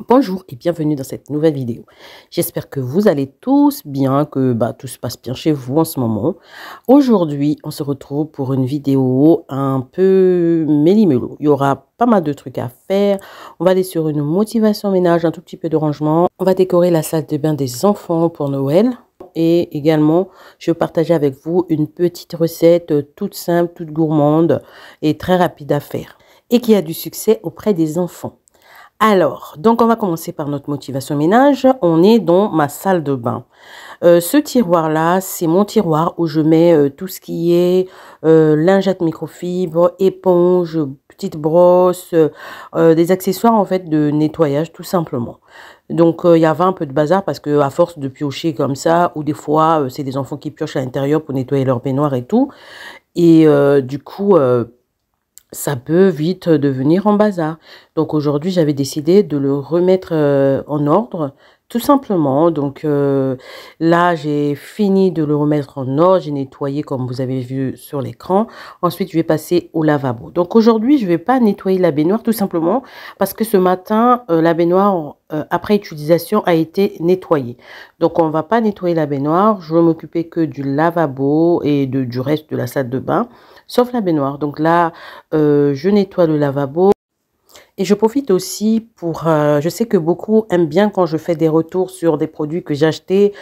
Bonjour et bienvenue dans cette nouvelle vidéo. J'espère que vous allez tous bien, que tout se passe bien chez vous en ce moment. Aujourd'hui, on se retrouve pour une vidéo un peu méli-mélo. Il y aura pas mal de trucs à faire. On va aller sur une motivation ménage, un tout petit peu de rangement. On va décorer la salle de bain des enfants pour Noël. Et également, je vais partager avec vous une petite recette toute simple, toute gourmande et très rapide à faire. Et qui a du succès auprès des enfants. Alors, donc on va commencer par notre motivation ménage. On est dans ma salle de bain. Ce tiroir-là, c'est mon tiroir où je mets tout ce qui est lingette microfibre, éponge, petite brosse, des accessoires en fait de nettoyage tout simplement. Donc il y avait un peu de bazar parce que à force de piocher comme ça, ou des fois c'est des enfants qui piochent à l'intérieur pour nettoyer leur baignoire et tout. Et du coup ça peut vite devenir en bazar. Donc aujourd'hui, j'avais décidé de le remettre en ordre, tout simplement. Donc là, j'ai fini de le remettre en ordre. J'ai nettoyé comme vous avez vu sur l'écran. Ensuite, je vais passer au lavabo. Donc aujourd'hui, je ne vais pas nettoyer la baignoire, tout simplement parce que ce matin, la baignoire, après utilisation, a été nettoyée. Donc on ne va pas nettoyer la baignoire. Je vais m'occuper que du lavabo et du reste de la salle de bain, sauf la baignoire. Donc là, je nettoie le lavabo. Et je profite aussi pour, je sais que beaucoup aiment bien quand je fais des retours sur des produits que j'ai achetés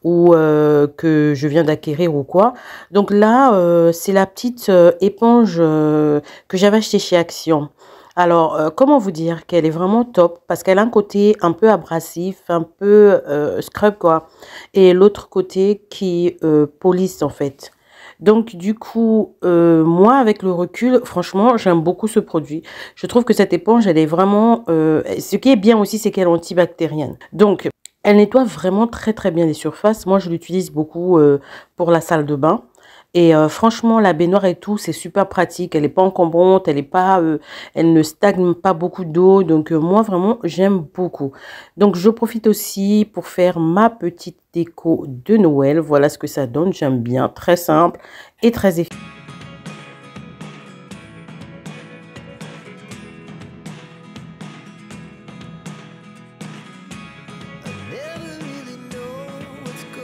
ou que je viens d'acquérir ou quoi. Donc là, c'est la petite éponge que j'avais achetée chez Action. Alors, comment vous dire qu'elle est vraiment top parce qu'elle a un côté un peu abrasif, un peu scrub quoi. Et l'autre côté qui police en fait. Donc, du coup, moi, avec le recul, franchement, j'aime beaucoup ce produit. Je trouve que cette éponge, elle est vraiment... ce qui est bien aussi, c'est qu'elle est antibactérienne. Donc, elle nettoie vraiment très, très bien les surfaces. Moi, je l'utilise beaucoup pour la salle de bain. Et franchement, la baignoire et tout, c'est super pratique. Elle n'est pas encombrante, elle ne stagne pas beaucoup d'eau. Donc, moi, vraiment, j'aime beaucoup. Donc, je profite aussi pour faire ma petite déco de Noël. Voilà ce que ça donne. J'aime bien. Très simple et très efficace.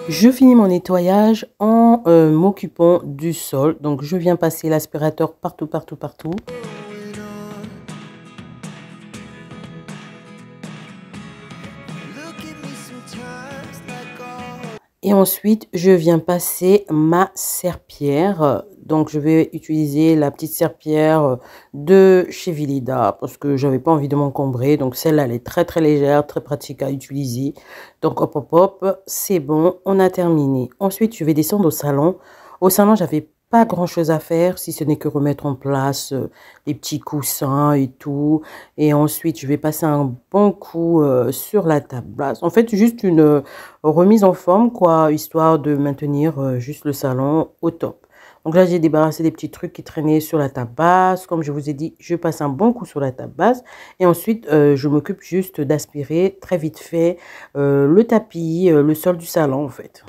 Je finis mon nettoyage en m'occupant du sol. Donc, je viens passer l'aspirateur partout, partout, partout. Et ensuite, je viens passer ma serpillière. Donc, je vais utiliser la petite serpillière de chez Vilida parce que j'avais pas envie de m'encombrer. Donc, celle-là, elle est très, très légère, très pratique à utiliser. Donc, hop, hop, hop, c'est bon, on a terminé. Ensuite, je vais descendre au salon. Au salon, j'avais pas grand-chose à faire, si ce n'est que remettre en place les petits coussins et tout. Et ensuite, je vais passer un bon coup sur la table basse. En fait, juste une remise en forme, quoi, histoire de maintenir juste le salon au top. Donc là, j'ai débarrassé des petits trucs qui traînaient sur la table basse. Comme je vous ai dit, je passe un bon coup sur la table basse. Et ensuite, je m'occupe juste d'aspirer très vite fait le tapis, le sol du salon, en fait.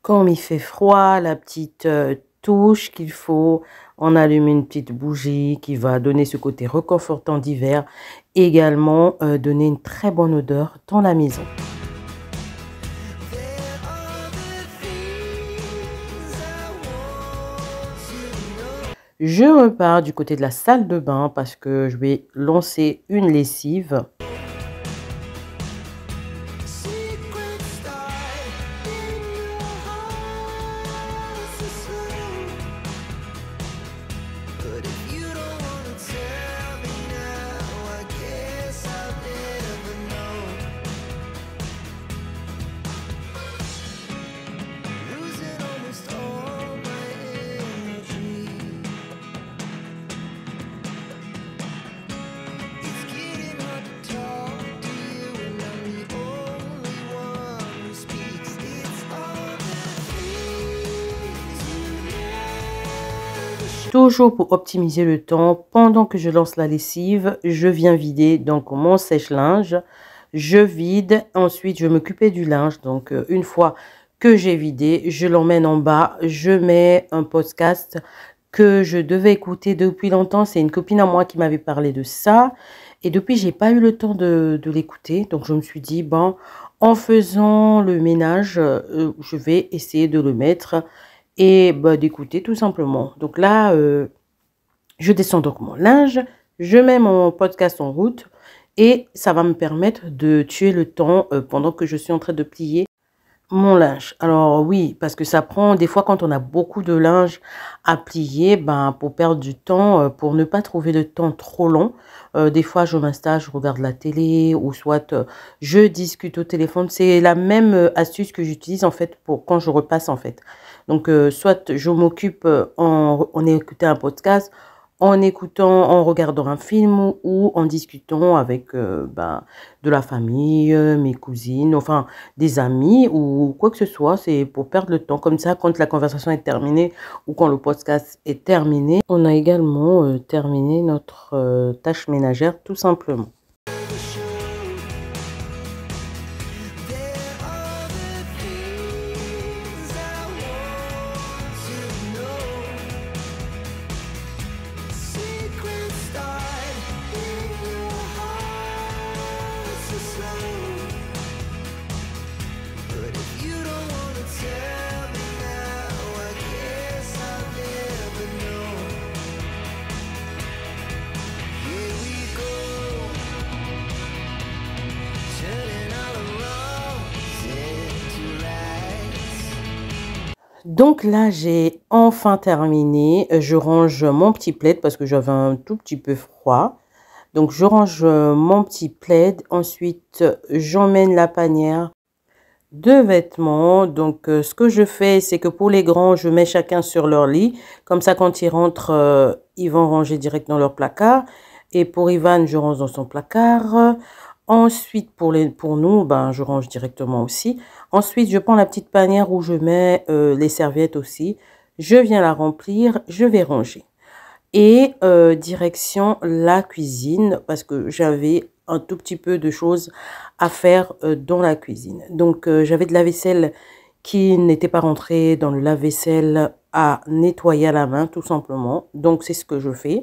Comme il fait froid, la petite touche qu'il faut, on allume une petite bougie qui va donner ce côté réconfortant d'hiver et également donner une très bonne odeur dans la maison. Je repars du côté de la salle de bain parce que je vais lancer une lessive. Toujours pour optimiser le temps, pendant que je lance la lessive, je viens vider donc mon sèche-linge. Je vide, ensuite je m'occupe du linge. Donc une fois que j'ai vidé, je l'emmène en bas. Je mets un podcast que je devais écouter depuis longtemps. C'est une copine à moi qui m'avait parlé de ça. Et depuis, j'ai pas eu le temps de l'écouter. Donc je me suis dit, bon, en faisant le ménage, je vais essayer de le mettre et bah, d'écouter tout simplement. Donc là, je descends donc mon linge, je mets mon podcast en route et ça va me permettre de tuer le temps pendant que je suis en train de plier mon linge. Alors oui, parce que ça prend des fois quand on a beaucoup de linge à plier, ben, pour perdre du temps, pour ne pas trouver de temps trop long. Des fois, je m'installe, je regarde la télé ou soit je discute au téléphone. C'est la même astuce que j'utilise en fait pour quand je repasse en fait. Donc, soit je m'occupe en écoutant un podcast, en écoutant, en regardant un film ou en discutant avec ben, de la famille, mes cousines, enfin des amis ou quoi que ce soit. C'est pour perdre le temps. Comme ça, quand la conversation est terminée ou quand le podcast est terminé, on a également terminé notre tâche ménagère tout simplement. Donc là, j'ai enfin terminé. Je range mon petit plaid parce que j'avais un tout petit peu froid. Donc, je range mon petit plaid. Ensuite, j'emmène la panière de vêtements. Donc, ce que je fais, c'est que pour les grands, je mets chacun sur leur lit. Comme ça, quand ils rentrent, ils vont ranger direct dans leur placard. Et pour Ivan, je range dans son placard. Ensuite, pour nous, ben, je range directement aussi. Ensuite, je prends la petite panière où je mets les serviettes aussi. Je viens la remplir, je vais ranger. Et direction la cuisine parce que j'avais un tout petit peu de choses à faire dans la cuisine. Donc, j'avais de la vaisselle qui n'était pas rentrée dans le lave-vaisselle à nettoyer à la main tout simplement. Donc, c'est ce que je fais.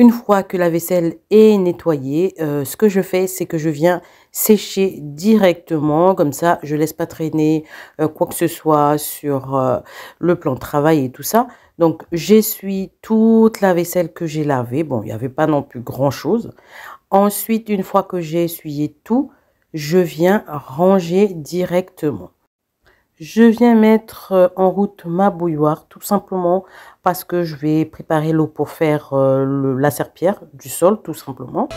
Une fois que la vaisselle est nettoyée, ce que je fais, c'est que je viens sécher directement. Comme ça, je laisse pas traîner quoi que ce soit sur le plan de travail et tout ça. Donc, j'essuie toute la vaisselle que j'ai lavée. Bon, il n'y avait pas non plus grand-chose. Ensuite, une fois que j'ai essuyé tout, je viens ranger directement. Je viens mettre en route ma bouilloire tout simplement parce que je vais préparer l'eau pour faire la serpillière du sol tout simplement.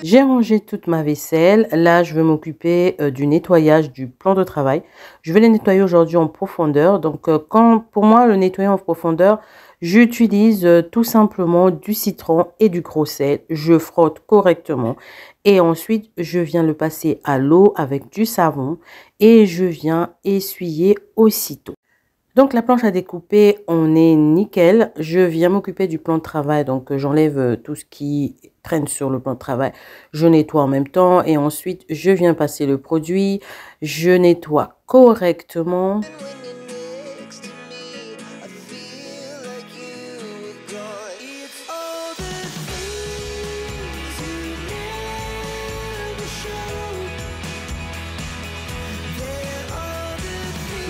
J'ai rangé toute ma vaisselle. Là, je vais m'occuper du nettoyage du plan de travail. Je vais les nettoyer aujourd'hui en profondeur. Donc, pour moi, le nettoyer en profondeur, j'utilise tout simplement du citron et du gros sel. Je frotte correctement. Et ensuite, je viens le passer à l'eau avec du savon. Et je viens essuyer aussitôt. Donc, la planche à découper, on est nickel. Je viens m'occuper du plan de travail. Donc, j'enlève tout ce qui traîne sur le plan de travail. Je nettoie en même temps. Et ensuite, je viens passer le produit. Je nettoie correctement.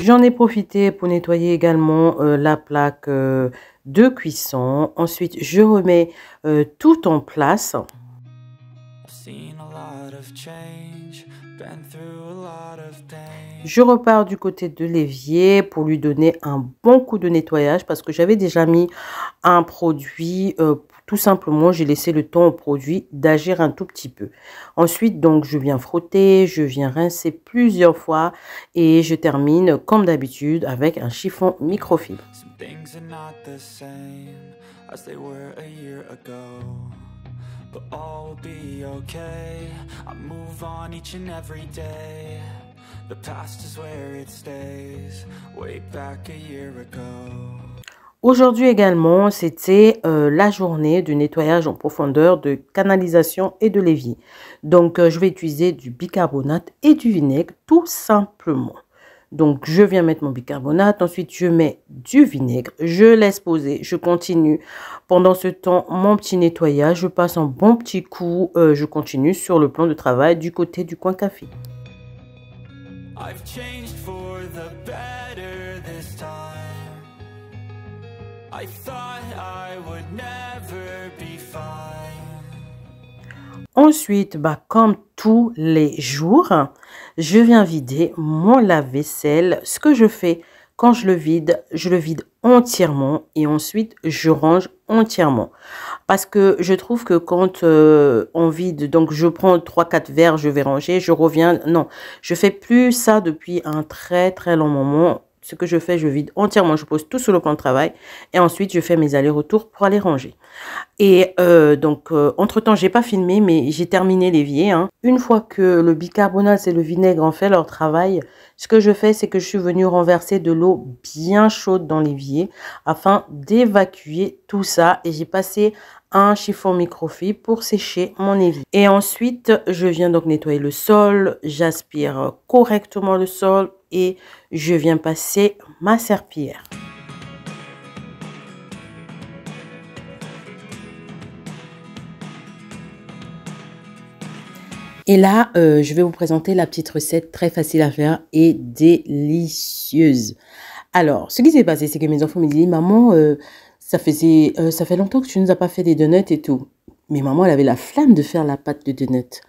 J'en ai profité pour nettoyer également la plaque de cuisson. Ensuite, je remets tout en place. Je repars du côté de l'évier pour lui donner un bon coup de nettoyage parce que j'avais déjà mis un produit, tout simplement, j'ai laissé le temps au produit d'agir un tout petit peu. Ensuite, donc, je viens frotter, je viens rincer plusieurs fois et je termine comme d'habitude avec un chiffon microfibre. But all will be okay. I move on each and every day. The past is where it stays. Way back a year ago. Aujourd'hui également, c'était la journée de nettoyage en profondeur de canalisation et de l'évier. Donc, je vais utiliser du bicarbonate et du vinaigre tout simplement. Donc, je viens mettre mon bicarbonate, ensuite je mets du vinaigre, je laisse poser, je continue. Pendant ce temps, mon petit nettoyage, je passe un bon petit coup, je continue sur le plan de travail du côté du coin café. I've changed for the better this time. I thought I would never be fine. Ensuite, comme tous les jours, je viens vider mon lave-vaisselle. Ce que je fais quand je le vide entièrement et ensuite je range entièrement. Parce que je trouve que quand on vide, donc je prends 3-4 verres, je vais ranger, je reviens. Non, je fais plus ça depuis un très long moment. Ce que je fais, je vide entièrement, je pose tout sur le plan de travail et ensuite je fais mes allers-retours pour aller ranger. Et entre-temps, j'ai pas filmé, mais j'ai terminé l'évier. Une fois que le bicarbonate et le vinaigre ont fait leur travail, ce que je fais, c'est que je suis venue renverser de l'eau bien chaude dans l'évier afin d'évacuer tout ça. Et j'ai passé un chiffon microfibre pour sécher mon évier. Et ensuite, je viens donc nettoyer le sol, j'aspire correctement le sol et je viens passer ma serpillière. Et là, je vais vous présenter la petite recette très facile à faire et délicieuse. Alors, ce qui s'est passé, c'est que mes enfants me disaient, maman, ça fait longtemps que tu nous as pas fait des donuts et tout. Mais maman, elle avait la flamme de faire la pâte de donuts.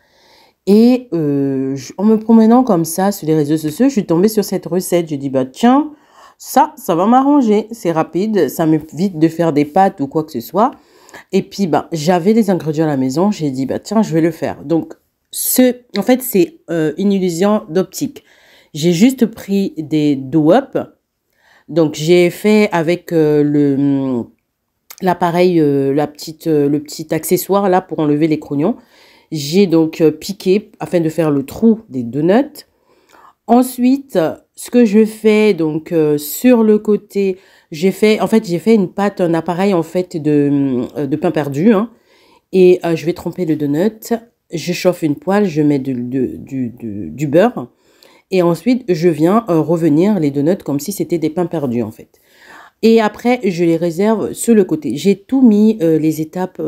Et en me promenant comme ça sur les réseaux sociaux, je suis tombée sur cette recette. Je dis, bah tiens, ça va m'arranger. C'est rapide, ça m'évite de faire des pâtes ou quoi que ce soit. Et puis, j'avais les ingrédients à la maison. J'ai dit, bah tiens, je vais le faire. Donc, en fait, c'est une illusion d'optique. J'ai juste pris des dough-up. Donc, j'ai fait avec l'appareil, le petit accessoire là pour enlever les crognons. J'ai donc piqué afin de faire le trou des donuts. Ensuite, ce que je fais donc sur le côté, j'ai fait une pâte, un appareil en fait de pain perdu. Et je vais tremper le donut. Je chauffe une poêle, je mets du beurre. Et ensuite, je viens revenir les donuts comme si c'était des pains perdus en fait. Et après, je les réserve sur le côté. J'ai tout mis les étapes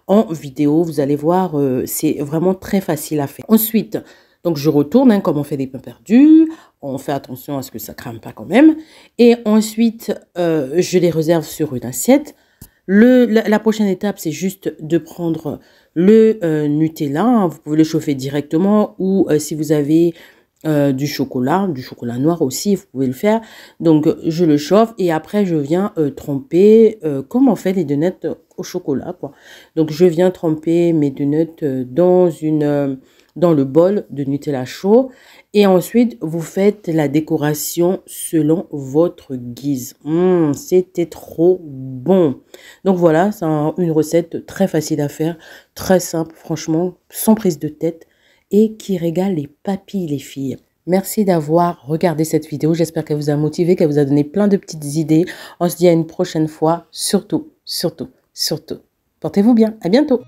en vidéo. Vous allez voir, c'est vraiment très facile à faire. Ensuite, donc je retourne comme on fait des pains perdus. On fait attention à ce que ça crame pas quand même. Et ensuite, je les réserve sur une assiette. La prochaine étape, c'est juste de prendre le Nutella. Vous pouvez le chauffer directement ou si vous avez du chocolat noir aussi, vous pouvez le faire. Donc, je le chauffe et après, je viens tremper comme on fait les donuts au chocolat, quoi. Donc, je viens tremper mes donuts dans le bol de Nutella chaud. Et ensuite, vous faites la décoration selon votre guise. C'était trop bon. Donc voilà, c'est une recette très facile à faire, très simple, franchement, sans prise de tête et qui régale les papilles, les filles. Merci d'avoir regardé cette vidéo. J'espère qu'elle vous a motivé, qu'elle vous a donné plein de petites idées. On se dit à une prochaine fois. Surtout, portez-vous bien. À bientôt.